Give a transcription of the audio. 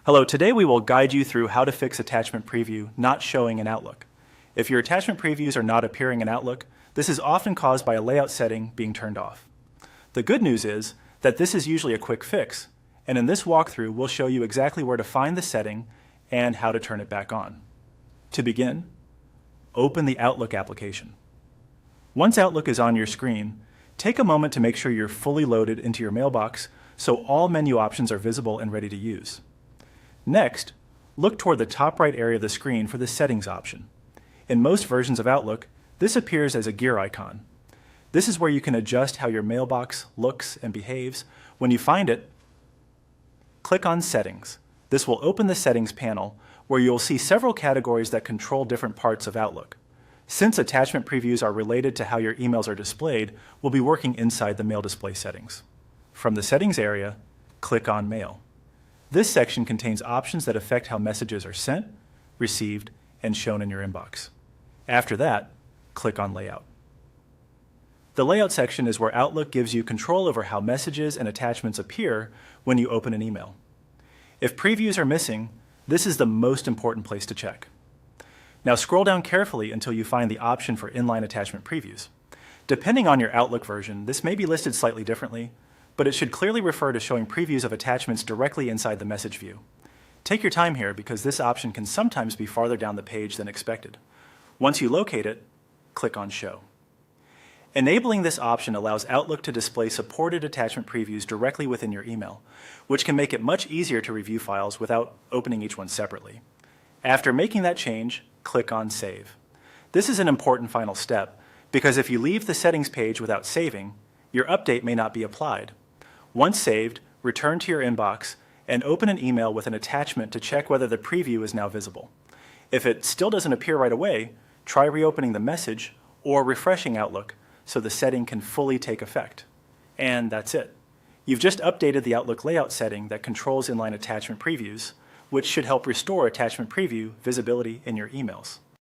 Hello, today we will guide you through how to fix attachment preview not showing in Outlook. If your attachment previews are not appearing in Outlook, this is often caused by a layout setting being turned off. The good news is that this is usually a quick fix, and in this walkthrough we'll show you exactly where to find the setting and how to turn it back on. To begin, open the Outlook application. Once Outlook is on your screen, take a moment to make sure you're fully loaded into your mailbox so all menu options are visible and ready to use. Next, look toward the top right area of the screen for the Settings option. In most versions of Outlook, this appears as a gear icon. This is where you can adjust how your mailbox looks and behaves. When you find it, click on Settings. This will open the Settings panel, where you'll see several categories that control different parts of Outlook. Since attachment previews are related to how your emails are displayed, we'll be working inside the Mail Display settings. From the Settings area, click on Mail. This section contains options that affect how messages are sent, received, and shown in your inbox. After that, click on Layout. The Layout section is where Outlook gives you control over how messages and attachments appear when you open an email. If previews are missing, this is the most important place to check. Now scroll down carefully until you find the option for inline attachment previews. Depending on your Outlook version, this may be listed slightly differently, but it should clearly refer to showing previews of attachments directly inside the message view. Take your time here because this option can sometimes be farther down the page than expected. Once you locate it, click on Show. Enabling this option allows Outlook to display supported attachment previews directly within your email, which can make it much easier to review files without opening each one separately. After making that change, click on Save. This is an important final step because if you leave the settings page without saving, your update may not be applied. Once saved, return to your inbox and open an email with an attachment to check whether the preview is now visible. If it still doesn't appear right away, try reopening the message or refreshing Outlook so the setting can fully take effect. And that's it. You've just updated the Outlook layout setting that controls inline attachment previews, which should help restore attachment preview visibility in your emails.